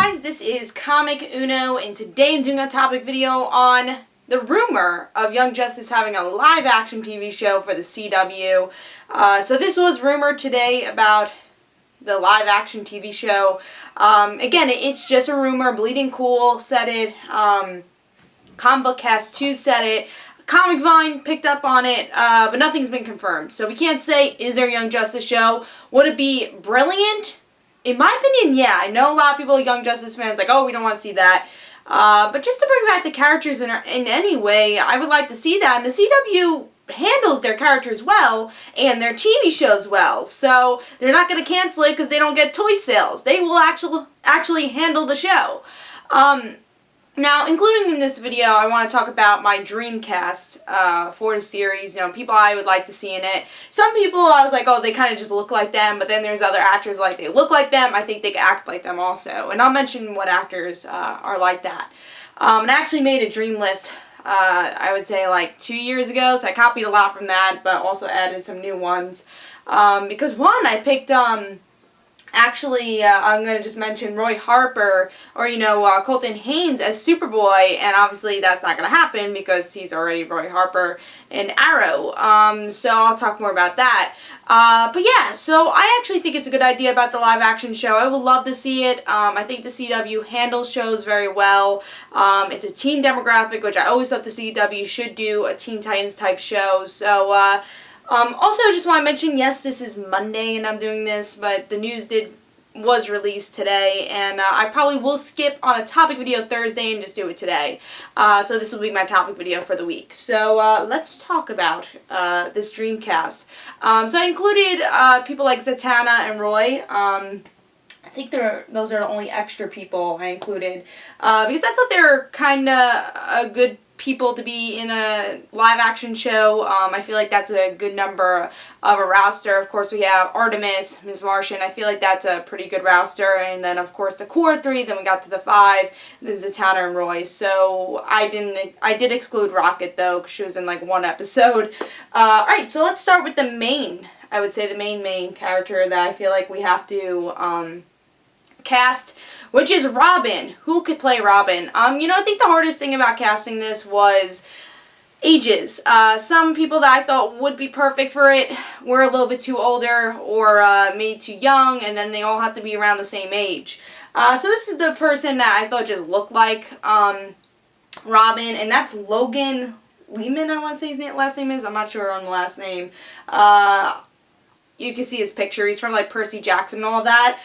guys, this is Comic Uno, and today I'm doing a topic video on the rumor of Young Justice having a live-action TV show for the CW. So this was rumored today about the live-action TV show. Again, it's just a rumor. Bleeding Cool said it. Comic Book Cast 2 said it. Comic Vine picked up on it, but nothing's been confirmed. So we can't say, is there a Young Justice show? Would it be brilliant? In my opinion, yeah. I know a lot of people, Young Justice fans, like, oh, we don't want to see that. But just to bring back the characters in any way, I would like to see that. And the CW handles their characters well and their TV shows well. So they're not going to cancel it because they don't get toy sales. They will actually handle the show. Now, including in this video, I want to talk about my dream cast for the series. You know, people I would like to see in it. Some people, I was like, oh, they kind of just look like them. But then there's other actors like they look like them. I think they can act like them also. And I'll mention what actors are like that. And I actually made a dream list, I would say, like 2 years ago. So I copied a lot from that, but also added some new ones. Because one, I picked... Actually, I'm going to just mention Roy Harper, or, you know, Colton Haynes as Superboy, and obviously that's not going to happen because he's already Roy Harper in Arrow, so I'll talk more about that. But yeah, so I actually think it's a good idea about the live-action show. I would love to see it. I think the CW handles shows very well. It's a teen demographic, which I always thought the CW should do, a Teen Titans type show, so... also, I just want to mention, yes, this is Monday and I'm doing this, but the news was released today, and I probably will skip on a topic video Thursday and just do it today. So this will be my topic video for the week. So let's talk about this Dreamcast. So I included people like Zatanna and Roy. I think those are the only extra people I included because I thought they were kind of a good people to be in a live-action show. I feel like that's a good number of a roster. Of course, we have Artemis, Ms. Martian. I feel like that's a pretty good roster. And then, of course, the core three. Then we got to the five. Then Zatanna and Roy. So I did exclude Rocket, though, because she was in, like, one episode. Alright, so let's start with the main, I would say, the main character that I feel like we have to cast, which is Robin. Who could play Robin? You know, I think the hardest thing about casting this was ages. Some people that I thought would be perfect for it were a little bit too older or maybe too young, and then they all have to be around the same age. So this is the person that I thought just looked like Robin, and that's Logan Lehman, I want to say his last name is. I'm not sure on the last name. You can see his picture. He's from, like, Percy Jackson and all that.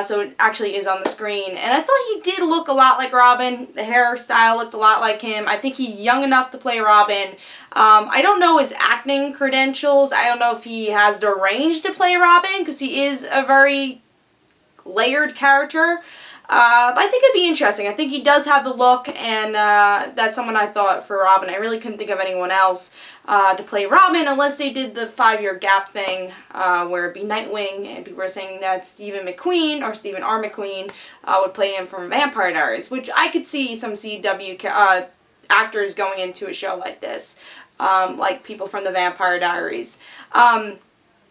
So it actually is on the screen. And I thought he did look a lot like Robin. The hairstyle looked a lot like him. I think he's young enough to play Robin. I don't know his acting credentials. I don't know if he has the range to play Robin, because he is a very layered character. But I think it'd be interesting. I think he does have the look, and that's someone I thought for Robin. I really couldn't think of anyone else to play Robin unless they did the 5-year gap thing where it'd be Nightwing, and people were saying that Stephen McQueen, or Stephen R. McQueen, would play him from Vampire Diaries, which I could see some CW actors going into a show like this, like people from the Vampire Diaries.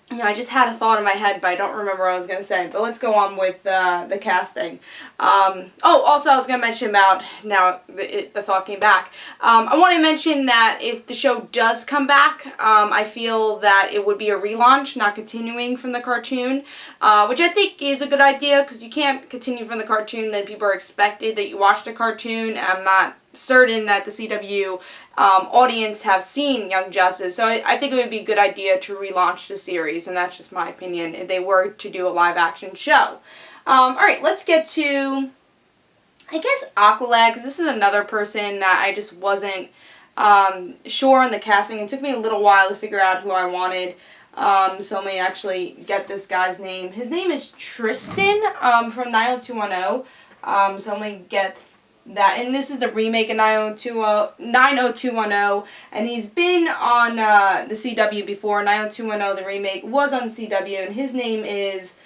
You know, I just had a thought in my head, but I don't remember what I was going to say. But let's go on with the casting. Also, I was going to mention about, now the thought came back. I want to mention that if the show does come back, I feel that it would be a relaunch, not continuing from the cartoon, which I think is a good idea, because you can't continue from the cartoon, then people are expected that you watch the cartoon. I'm not certain that the CW audience have seen Young Justice, so I think it would be a good idea to relaunch the series, and that's just my opinion, if they were to do a live-action show. Alright, let's get to, I guess, Aqua, because this is another person that I just wasn't sure on the casting. It took me a little while to figure out who I wanted, so let me actually get this guy's name. His name is Tristan from 90210, so let me get that, and this is the remake of 90210, and he's been on the CW before. 90210, the remake, was on CW, and his name is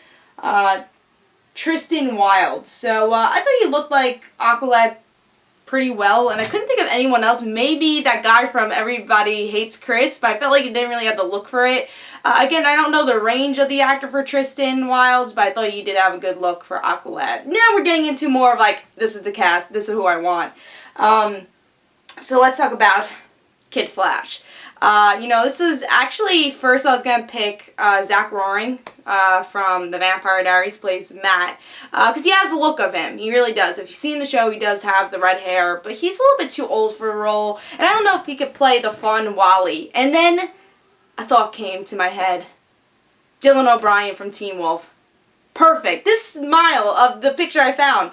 Tristan Wilde. So I thought he looked like Aqualad pretty well, and I couldn't think of anyone else. Maybe that guy from Everybody Hates Chris, but I felt like he didn't really have the look for it. Again, I don't know the range of the actor for Tristan Wilds, but I thought he did have a good look for Aqualad. Now we're getting into more of like, this is the cast, this is who I want. So let's talk about Kid Flash. You know, this was actually, first I was going to pick Zach Roaring from The Vampire Diaries, plays Matt, because he has the look of him. He really does. If you've seen the show, he does have the red hair, but he's a little bit too old for the role, and I don't know if he could play the fun Wally. And then a thought came to my head. Dylan O'Brien from Teen Wolf. Perfect. This smile of the picture I found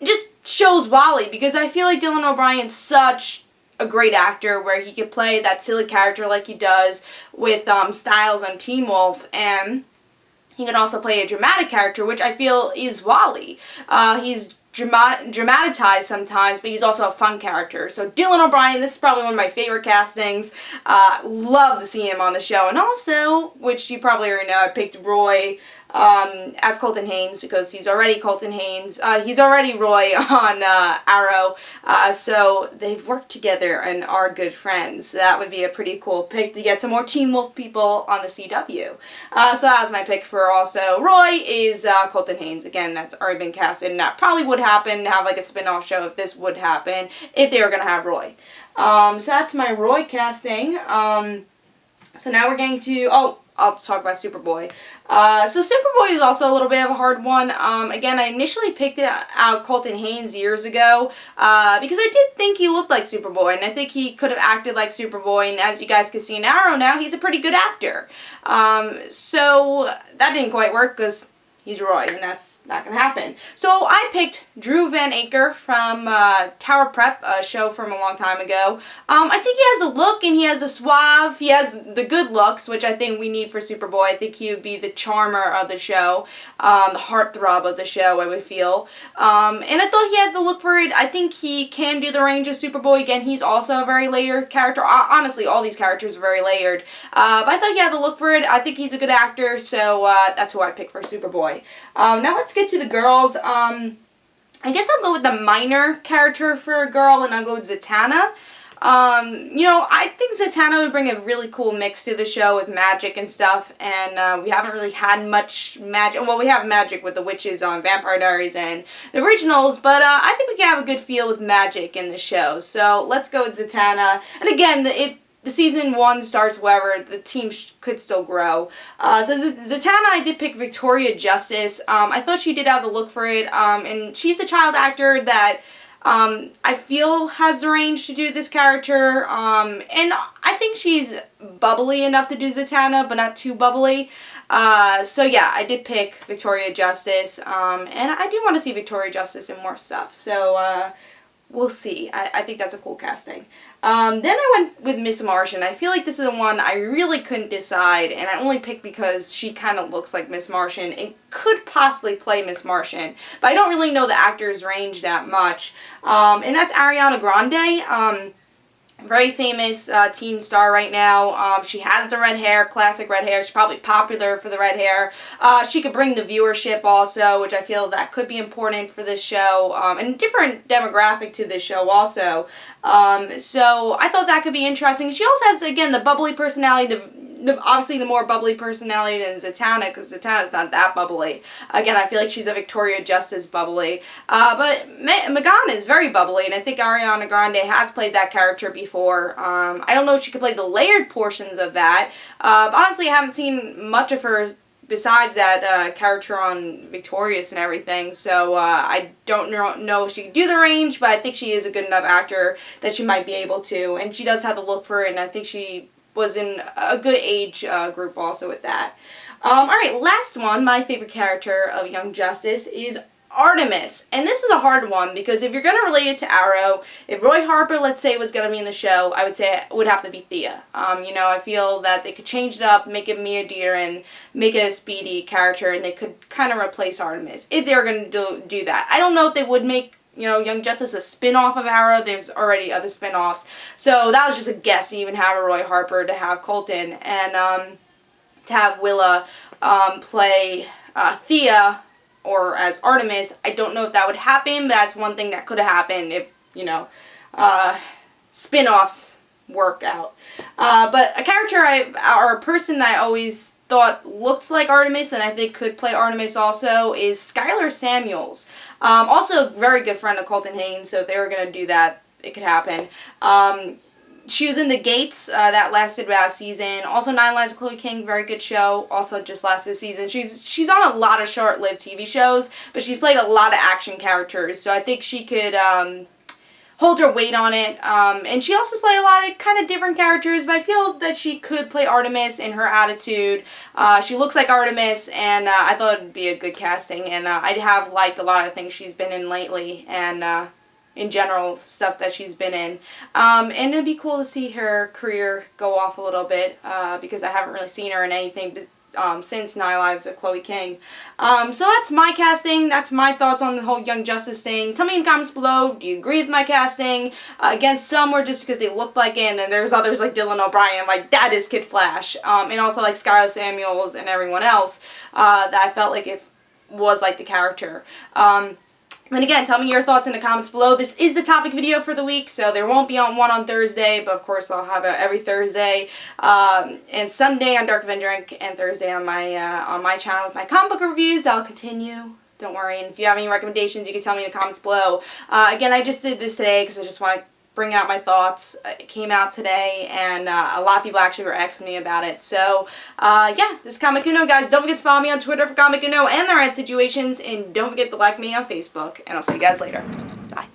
just shows Wally, because I feel like Dylan O'Brien's such a great actor where he could play that silly character like he does with Styles on Teen Wolf, and he can also play a dramatic character, which I feel is Wally. He's dramatized sometimes, but he's also a fun character. So Dylan O'Brien, this is probably one of my favorite castings. Love to see him on the show. And also, which you probably already know, I picked Roy as Colton Haynes, because he's already Colton Haynes. He's already Roy on Arrow, so they've worked together and are good friends. So that would be a pretty cool pick to get some more Teen Wolf people on the CW. So that was my pick for also Roy, is Colton Haynes. Again, that's already been casted, and that probably would happen to have like a spin-off show if this would happen, if they were going to have Roy. So that's my Roy casting. So now we're getting to, I'll talk about Superboy. So Superboy is also a little bit of a hard one. Again, I initially picked out Colton Haynes years ago because I did think he looked like Superboy, and I think he could have acted like Superboy, and as you guys can see in Arrow now, he's a pretty good actor. So that didn't quite work because he's Roy, and that's not going to happen. So I picked Drew Van Aker from Tower Prep, a show from a long time ago. I think he has a look, and he has the suave, he has the good looks, which I think we need for Superboy. I think he would be the charmer of the show, the heartthrob of the show, I would feel. And I thought he had the look for it. I think he can do the range of Superboy. Again, he's also a very layered character. Honestly, all these characters are very layered. But I thought he had the look for it. I think he's a good actor, so that's who I picked for Superboy. Now let's get to the girls. I guess I'll go with the minor character for a girl, and I'll go with Zatanna. You know, I think Zatanna would bring a really cool mix to the show with magic and stuff, and we haven't really had much magic. Well, we have magic with the witches on Vampire Diaries and the originals, but I think we can have a good feel with magic in the show. So let's go with Zatanna. And again, the season 1 starts wherever, the team could still grow. So Zatanna, I did pick Victoria Justice. I thought she did have the look for it, and she's a child actor that I feel has the range to do this character, and I think she's bubbly enough to do Zatanna, but not too bubbly. So yeah, I did pick Victoria Justice, and I do want to see Victoria Justice in more stuff, so we'll see. I think that's a cool casting. Then I went with Miss Martian. I feel like this is the one I really couldn't decide, and I only picked because she kind of looks like Miss Martian and could possibly play Miss Martian, but I don't really know the actor's range that much. And that's Ariana Grande. Very famous teen star right now. She has the red hair, classic red hair. She's probably popular for the red hair. She could bring the viewership also, which I feel that could be important for this show, and a different demographic to this show also. So I thought that could be interesting. She also has, again, the bubbly personality, obviously the more bubbly personality than Zatanna, because Zatanna's not that bubbly. Again, I feel like she's a Victoria Justice bubbly. But Megan is very bubbly, and I think Ariana Grande has played that character before. I don't know if she could play the layered portions of that. But honestly, I haven't seen much of her besides that character on Victorious and everything, so I don't know if she can do the range, but I think she is a good enough actor that she might be able to, and she does have the look for it, and I think she was in a good age group also with that. Alright, last one, my favorite character of Young Justice is Artemis. And this is a hard one because if you're going to relate it to Arrow, if Roy Harper, let's say, was going to be in the show, I would say it would have to be Thea. You know, I feel that they could change it up, make it Mia Deeren, make it a speedy character, and they could kind of replace Artemis if they were going to do that. I don't know if they would make, you know, Young Justice a spin-off of Arrow. There's already other spin-offs. So that was just a guess to even have a Roy Harper, to have Colton, and to have Willa play Thea or as Artemis. I don't know if that would happen, but that's one thing that could have happened if you know, spin-offs work out. But a character or a person I always thought looked like Artemis and I think could play Artemis also is Skylar Samuels. Also a very good friend of Colton Haynes, so if they were going to do that, it could happen. She was in The Gates, that lasted about a season. Also 9 Lives of Chloe King, very good show, also just lasted a season. She's on a lot of short-lived TV shows, but she's played a lot of action characters, so I think she could hold her weight on it. And she also played a lot of kind of different characters, but I feel that she could play Artemis in her attitude. She looks like Artemis, and I thought it would be a good casting, and I have liked a lot of things she's been in lately, and in general, stuff that she's been in. And it'd be cool to see her career go off a little bit, because I haven't really seen her in anything since 9 Lives of Chloe King. So that's my casting. That's my thoughts on the whole Young Justice thing. Tell me in the comments below, do you agree with my casting? Again, some were just because they looked like it, and then there's others like Dylan O'Brien, like, that is Kid Flash. And also like Skylar Samuels and everyone else, that I felt like it was like the character. And again, tell me your thoughts in the comments below. This is the topic video for the week, so there won't be one on Thursday, but of course I'll have it every Thursday, and Sunday on DarkAvengerINC, and Thursday on my channel with my comic book reviews. I'll continue. Don't worry. And if you have any recommendations, you can tell me in the comments below. Again, I just did this today because I just want to bring out my thoughts. It came out today, and a lot of people actually were asking me about it. So, yeah, this is Comic Uno, guys. Don't forget to follow me on Twitter for Comic Uno and the Red Situations, and don't forget to like me on Facebook. And I'll see you guys later. Bye.